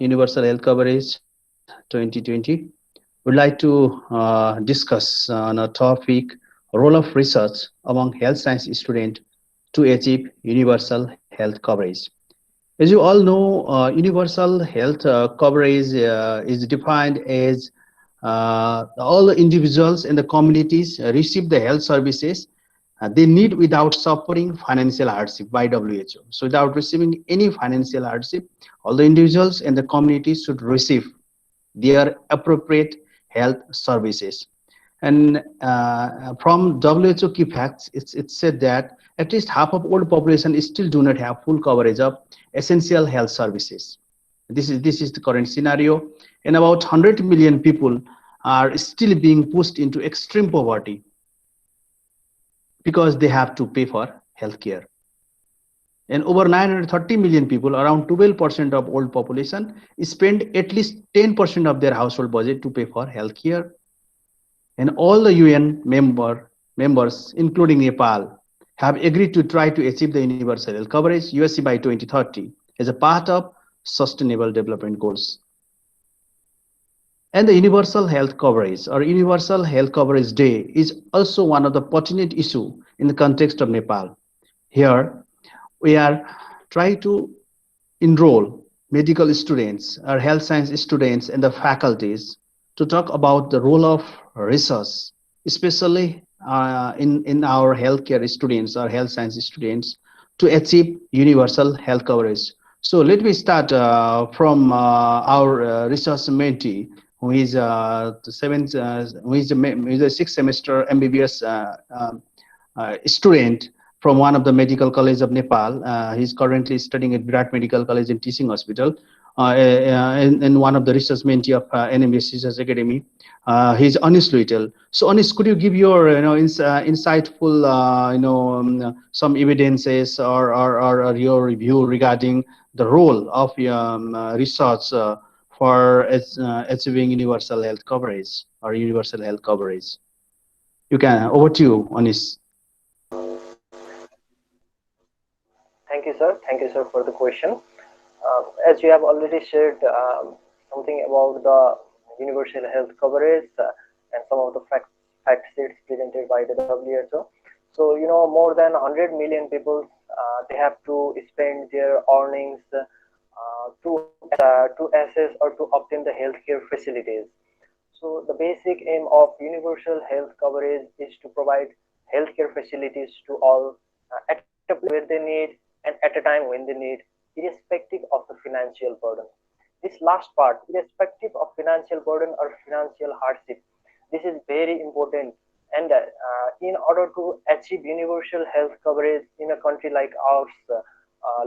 Universal Health Coverage 2020. We'd like to discuss on a topic role of research among health science students to achieve universal health coverage. As you all know, universal health coverage is defined as all the individuals and the communities receive the health services they need without suffering financial hardship by WHO. So, without receiving any financial hardship, all the individuals and the communities should receive their appropriate health services. And from WHO key facts, it's said that at least half of world population still do not have full coverage of essential health services. This is the current scenario, and about 100 million people are still being pushed into extreme poverty because they have to pay for healthcare. And over 930 million people, around 12% of world population, spend at least 10% of their household budget to pay for healthcare. And all the UN members, including Nepal, have agreed to try to achieve the universal health coverage UHC by 2030 as a part of Sustainable Development Goals. And the universal health coverage or universal health coverage day is also one of the pertinent issue in the context of Nepal. Here, we are trying to enroll medical students or health science students and the faculties to talk about the role of research, especially in our healthcare students or health science students to achieve universal health coverage. So let me start from our research mentee, who is the seventh, who is a sixth semester MBBS student from one of the medical college of Nepal. He's currently studying at Virat Medical College and Teaching Hospital, in one of the research mentee of NMVS Research Academy. He's Anis Luitel. So Anis, could you give your insightful some evidences or your review regarding the role of research for achieving universal health coverage or universal health coverage? You can, over to you, Anis. Thank you, sir. Thank you, sir, for the question. As you have already shared something about the universal health coverage and some of the fact sheets presented by the WHO. So, more than 100 million people, they have to spend their earnings to access or to obtain the healthcare facilities. So, the basic aim of universal health coverage is to provide healthcare facilities to all at a place where they need and at a time when they need, irrespective of the financial burden. This last part, irrespective of financial burden or financial hardship, this is very important. And in order to achieve universal health coverage in a country like ours,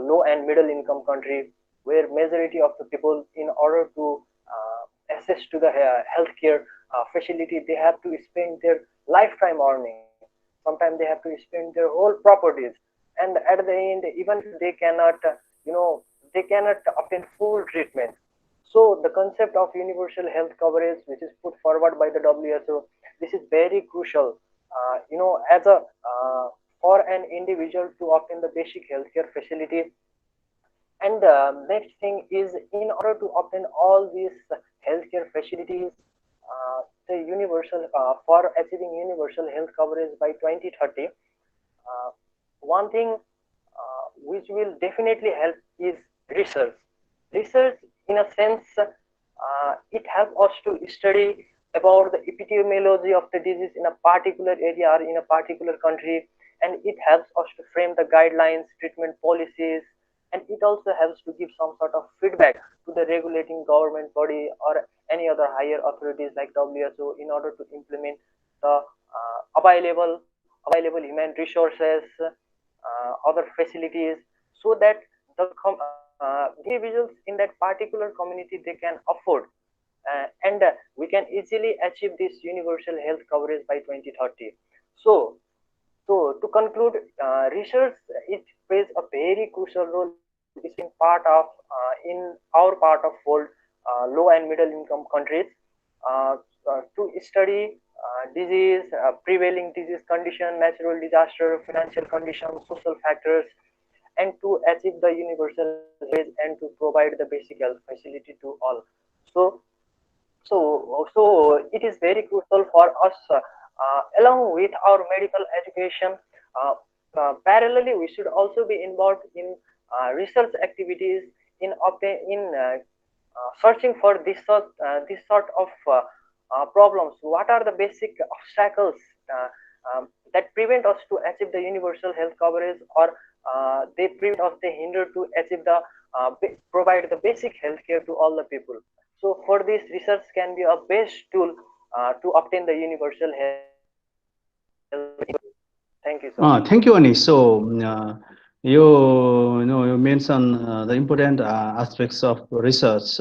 low and middle income country, where majority of the people, in order to access to the healthcare facility, they have to spend their lifetime earning. Sometimes they have to spend their whole properties, and at the end, even if they cannot, they cannot obtain full treatment. So the concept of universal health coverage, which is put forward by the WHO, this is very crucial. As a for an individual to obtain the basic healthcare facility. And next thing is, in order to obtain all these healthcare facilities, the universal for achieving universal health coverage by 2030, one thing which will definitely help is research. Research, in a sense, it helps us to study about the epidemiology of the disease in a particular area or in a particular country, and it helps us to frame the guidelines, treatment policies, and it also helps to give some sort of feedback to the regulating government body or any other higher authorities like WHO in order to implement the available human resources, other facilities, so that individuals in that particular community, they can afford, and we can easily achieve this universal health coverage by 2030. So, to conclude, research, it plays a very crucial role in part of in our part of world, low and middle income countries, to study disease, prevailing disease condition, natural disaster, financial conditions, social factors, and to achieve the universal health coverage and to provide the basic health facility to all. So so it is very crucial for us, along with our medical education. Uh, Parallelly, we should also be involved in research activities in searching for this sort of problems. What are the basic obstacles that prevent us to achieve the universal health coverage, or they prevent us, they hinder to achieve the provide the basic health care to all the people. So for this, research can be a best tool to obtain the universal health care. Thank you so much. Thank you, Ani. So, you mentioned the important aspects of research,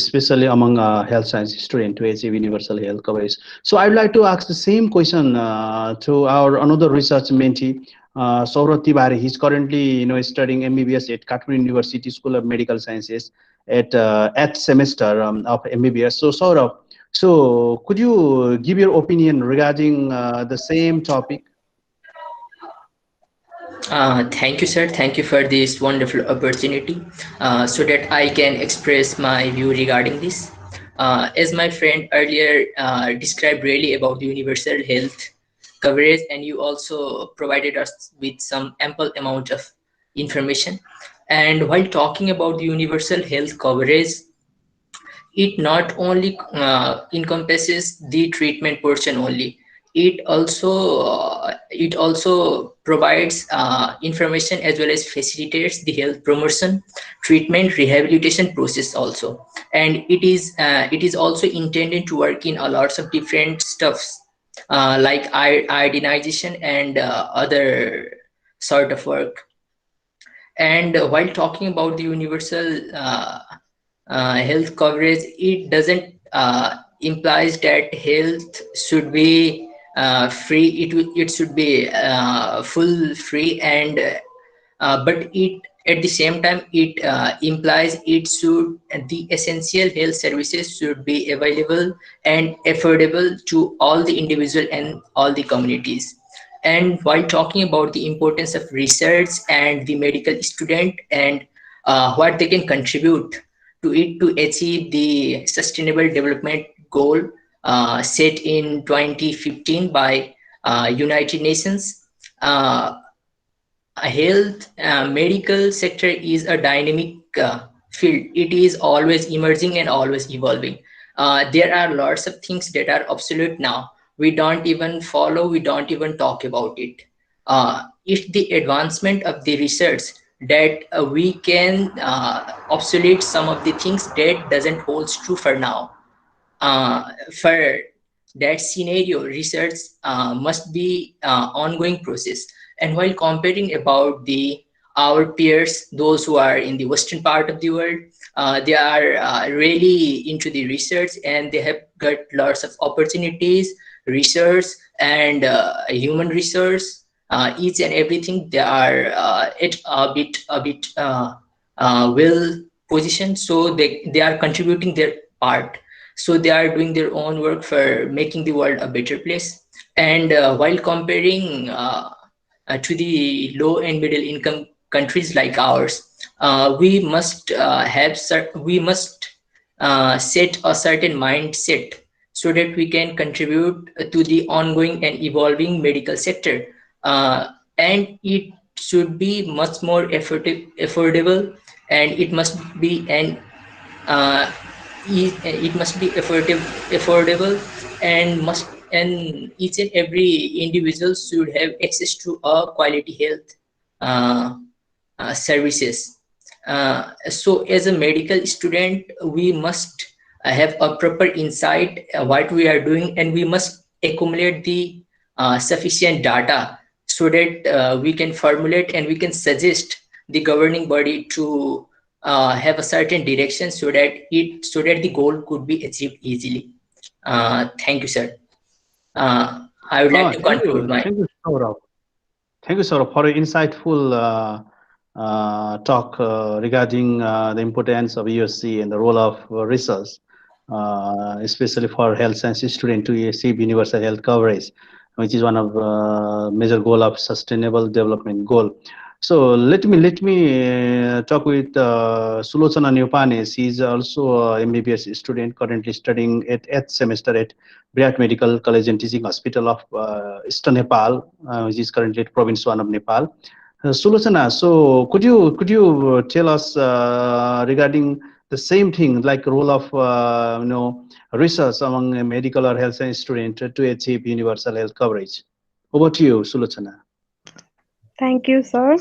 especially among health science students to achieve universal health coverage. So, I'd like to ask the same question to our another research mentee, Saurav Tiwari. He's currently, studying MBBS at Kathmandu University School of Medical Sciences at eighth semester of MBBS. So, Saurav, so, could you give your opinion regarding the same topic? Thank you, sir. Thank you for this wonderful opportunity so that I can express my view regarding this. As my friend earlier described really about the universal health coverage, and you also provided us with some ample amount of information. And while talking about the universal health coverage, it not only encompasses the treatment portion only, it also provides information as well as facilitates the health promotion, treatment, rehabilitation process also. And it is also intended to work in a lots of different stuffs, like iodinization and other sort of work. And while talking about the universal health coverage, it doesn't implies that health should be free. It should be full free, and but it at the same time it implies it should the essential health services should be available and affordable to all the individual and all the communities. And while talking about the importance of research and the medical student and what they can contribute to it to achieve the sustainable development goal set in 2015 by United Nations, uh, a health medical sector is a dynamic field. It is always emerging and always evolving. There are lots of things that are obsolete now. We don't even follow, we don't even talk about it. It's the advancement of the research that we can obsolete some of the things that doesn't hold true for now. For that scenario, research must be ongoing process. And while comparing about the our peers, those who are in the western part of the world, they are really into the research and they have got lots of opportunities, research and human resource, each and everything. They are at a bit well positioned, so they are contributing their part. So they are doing their own work for making the world a better place. And while comparing to the low and middle income countries like ours, we must set a certain mindset so that we can contribute to the ongoing and evolving medical sector. And it should be much more affordable, and it must be an uh, it must be affordable, and must and each and every individual should have access to a quality health uh, services. So as a medical student, we must have a proper insight what we are doing, and we must accumulate the sufficient data so that we can formulate and we can suggest the governing body to have a certain direction so that the goal could be achieved easily. Thank you, sir. I would like to conclude my. Thank you, Saurabh. Thank you, Saurabh, for your insightful talk regarding the importance of UHC and the role of research, especially for health science students to achieve universal health coverage, which is one of major goal of sustainable development goal. So let me talk with Sulochana Neopanes. He's also a MBBS student currently studying at 8th semester at Briat Medical College and Teaching Hospital of Eastern Nepal, which is currently at Province 1 of Nepal. Sulochana, so could you tell us regarding the same thing, like role of research among a medical or health science student to achieve universal health coverage? Over to you, Sulochana. Thank you, sir.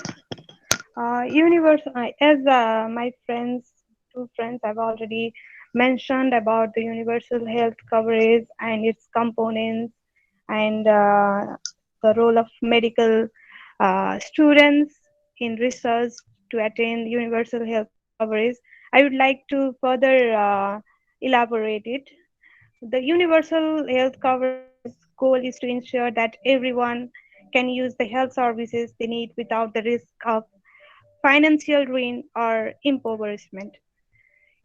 As my two friends have already mentioned about the universal health coverage and its components and the role of medical students in research to attain universal health coverage, I would like to further elaborate it. The universal health coverage goal is to ensure that everyone can use the health services they need without the risk of financial ruin or impoverishment.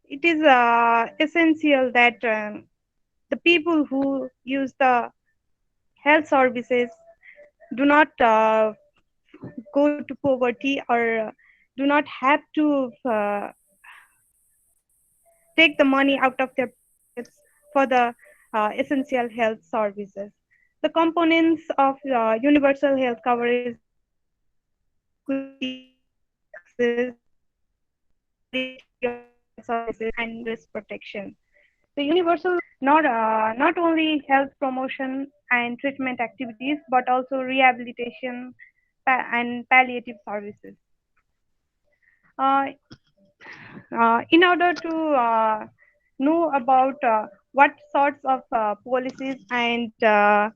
It is essential that the people who use the health services do not go to poverty or do not have to take the money out of their pockets for the essential health services. The components of universal health coverage include equity, access, quality of health services, and risk protection. The universal not only health promotion and treatment activities, but also rehabilitation and palliative services. Uh, in order to know about what sorts of policies and uh,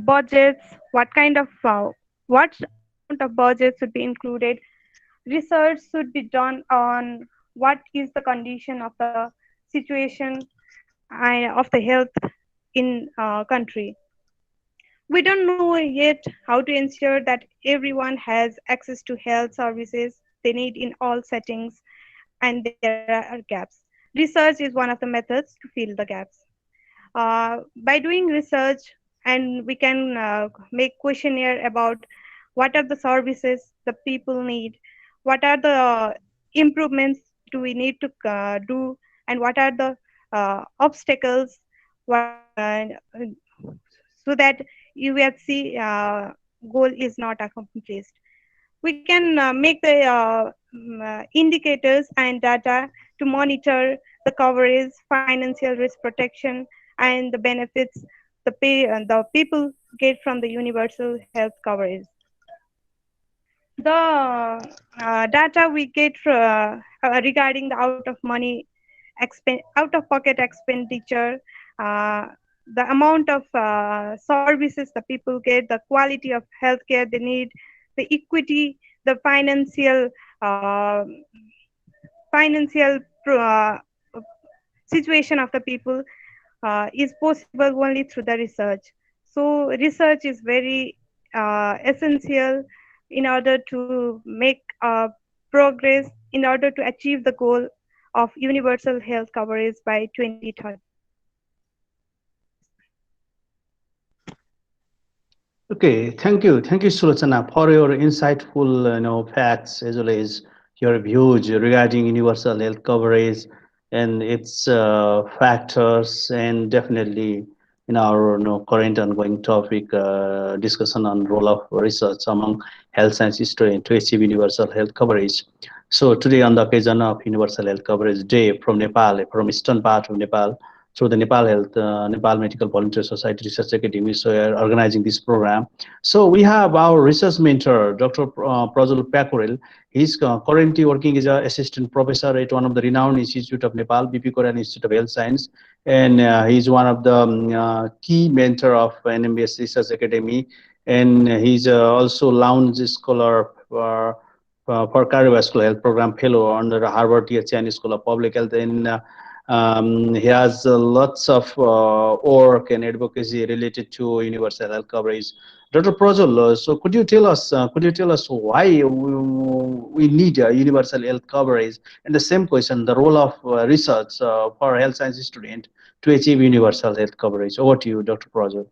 budgets, what amount of budget should be included, research should be done on what is the condition of the situation of the health in country. We don't know yet how to ensure that everyone has access to health services they need in all settings, and there are gaps. Research is one of the methods to fill the gaps. By doing research, and we can make questionnaire about what are the services the people need, what are the improvements do we need to do, and what are the obstacles what so that UHC goal is not accomplished. We can make the indicators and data to monitor the coverage, financial risk protection, and the benefits the people get from the universal health coverage. The data we get regarding the out of pocket expenditure, uh, the amount of services the people get, the quality of healthcare they need, the equity, the uh, financial situation of the people is possible only through the research. So research is very essential in order to make progress, in order to achieve the goal of universal health coverage by 2030. Okay, thank you, Sulochana, for your insightful, facts as well as your views regarding universal health coverage and its factors, and definitely in our current ongoing topic discussion on role of research among health science students to achieve universal health coverage. So today, on the occasion of Universal Health Coverage Day from Nepal, from eastern part of Nepal, through the Nepal Medical Volunteer Society Research Academy. So we are organizing this program. So we have our research mentor, Dr. Prajul Pakurel. He's currently working as an assistant professor at one of the renowned institute of Nepal, BP Korean Institute of Health Science, and he's one of the key mentor of NMVS Research Academy, and he's also lounge scholar for cardiovascular health program fellow under Harvard T. Chan School of Public Health, and he has lots of work and advocacy related to universal health coverage. Dr. Prajal, so could you tell us why we need universal health coverage? And the same question, the role of research for health science student to achieve universal health coverage. Over to you, Dr. Prajal.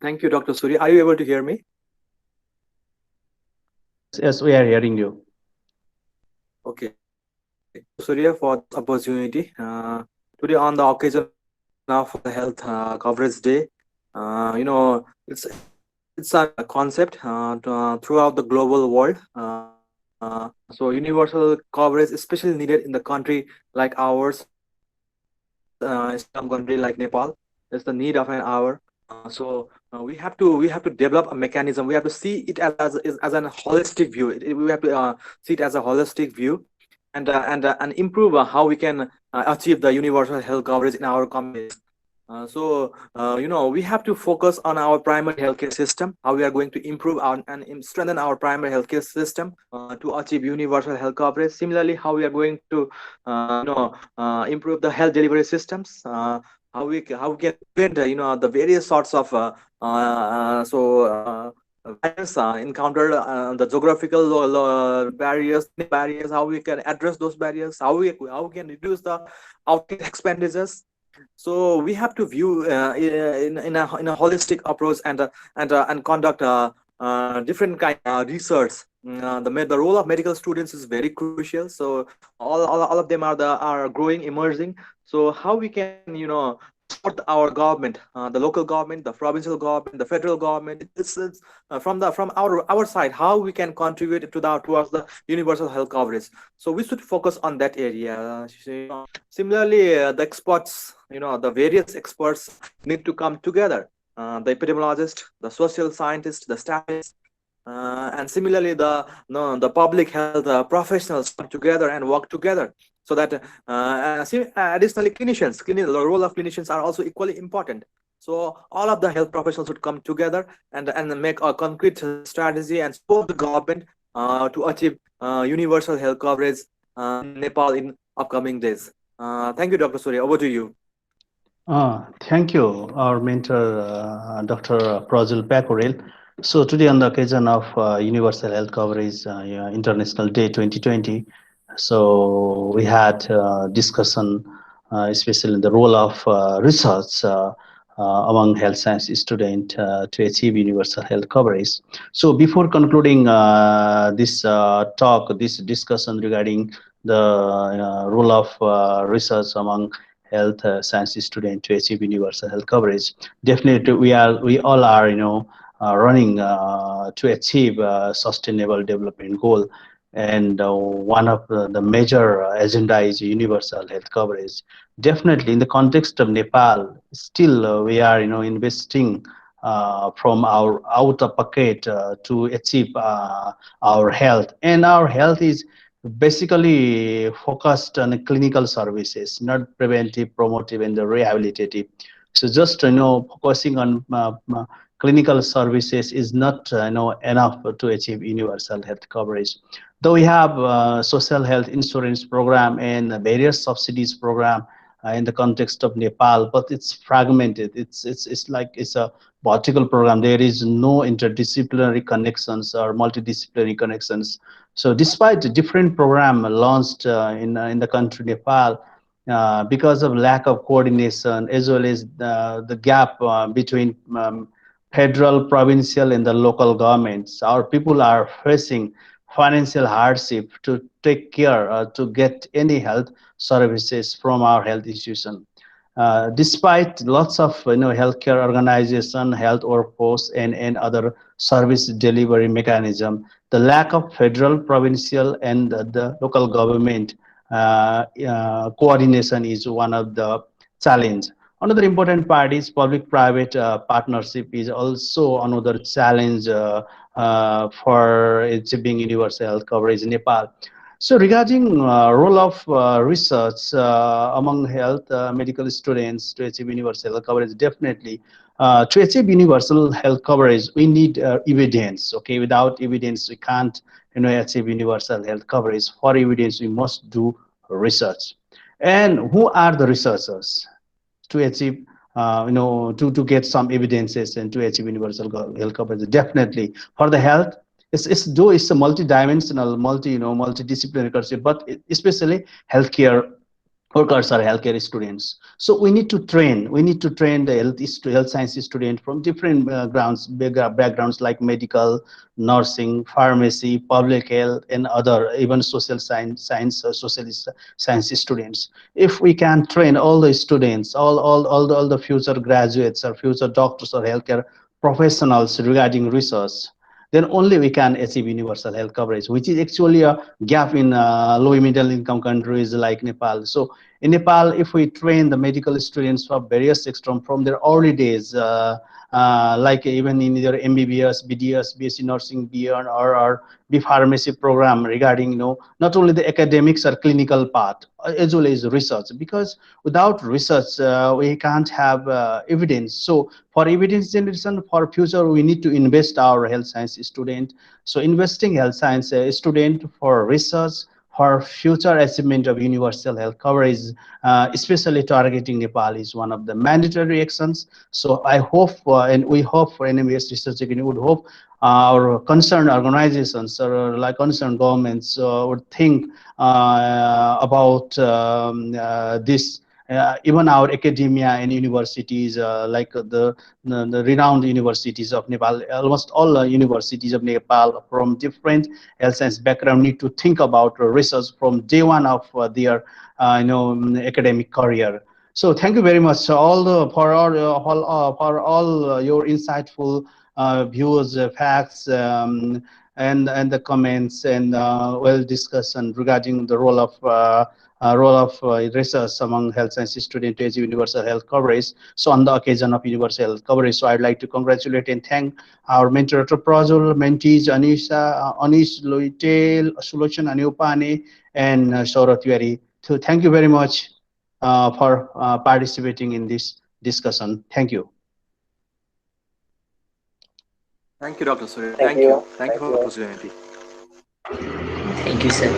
Thank you, Dr. Suri. Are you able to hear me? Yes, we are hearing you. Okay. Surya, for this opportunity. Today, on the occasion of the Health Coverage Day, it's a concept throughout the global world. So universal coverage, especially needed in the country like ours, Islam country like Nepal. It's the need of an hour. We have to develop a mechanism. We have to see it as an holistic view. We have to see it as a holistic view, and improve how we can achieve the universal health coverage in our communities. We have to focus on our primary healthcare system, how we are going to improve strengthen our primary healthcare system to achieve universal health coverage. Similarly, how we are going to improve the health delivery systems, how we can prevent the various sorts of variants encountered, the geographical barriers, many barriers, how we can address those barriers, how we can reduce the outcome expenditures. So we have to view in a holistic approach, and conduct different kind of research. The role of medical students is very crucial. So all of them are growing, emerging. So how we can support our government, the local government, the provincial government, the federal government. It's from our side, how we can contribute towards the universal health coverage. So we should focus on that area. Similarly, the experts, the various experts need to come together. The epidemiologist, the social scientist, the statistics, and similarly the public health professionals come together and work together, so that additionally the role of clinicians are also equally important. So all of the health professionals would come together and make a concrete strategy and support the government to achieve universal health coverage in Nepal in upcoming days. Thank you, Dr. Surya. Over to you. Thank you, our mentor, Dr. Prajul Pakorel. So today, on the occasion of Universal Health Coverage yeah, International Day 2020, so we had discussion, especially the role of research among health science students to achieve universal health coverage. So before concluding this talk, this discussion regarding the role of research among health science student to achieve universal health coverage. Definitely, we all are running to achieve sustainable development goal, and one of the major agenda is universal health coverage. Definitely, in the context of Nepal, still we are investing from our out of pocket to achieve our health, and our health is basically focused on clinical services, not preventive, promotive, and the rehabilitative. So just focusing on clinical services is not enough to achieve universal health coverage. Though we have social health insurance program and various subsidies program in the context of Nepal, but it's fragmented. It's like it's a vertical program. There is no interdisciplinary connections or multidisciplinary connections. So despite the different program launched in the country Nepal, because of lack of coordination as well as the gap between federal, provincial, and the local governments, our people are facing financial hardship to take care to get any health services from our health institution. Despite lots of healthcare organization, health workforce, and other service delivery mechanism, the lack of federal, provincial, and the local government coordination is one of the challenge. Another important part is public-private partnership is also another challenge for achieving universal health coverage in Nepal. So regarding role of research among health medical students to achieve universal health coverage, definitely to achieve universal health coverage, we need evidence. Okay, without evidence, we can't achieve universal health coverage. For evidence, we must do research. And who are the researchers to achieve to get some evidences and to achieve universal health coverage? Definitely for the health, it's though it's a multi-dimensional multidisciplinary concept, but especially healthcare workers or healthcare students. So we need to train the health science student from different backgrounds like medical, nursing, pharmacy, public health, and other, even social social science students. If we can train all the students, all the future graduates or future doctors or healthcare professionals regarding research, then only we can achieve universal health coverage, which is actually a gap in low middle income countries like Nepal. So in Nepal, if we train the medical students for various sectors from their early days, like even in their MBBS, BDS, BSc nursing, BN, or B pharmacy program regarding, not only the academics or clinical part, as well as research, because without research, we can't have evidence. So for evidence generation for future, we need to invest our health science student. So investing health science student for research for future achievement of universal health coverage, especially targeting Nepal, is one of the mandatory actions. So I hope, and we hope for NMVS Research Academy would hope our concerned organizations or like concerned governments would think about this. Even our academia and universities, like the renowned universities of Nepal, almost all universities of Nepal from different health science background need to think about research from day one of their academic career. So thank you very much for all your insightful views, facts, and the comments and well discussion regarding the role of research among health science students to achieve universal health coverage. So on the occasion of universal health coverage, so I'd like to congratulate and thank our mentor, Dr. Prajul, mentees Anisha, Anish Loitel, Sulochana Anupane, and Saurav Tiwari. So thank you very much for participating in this discussion. Thank you. Thank you, Dr. Surya. Thank Thank you. you. Thank you Thank for the you. opportunity. Thank you, sir.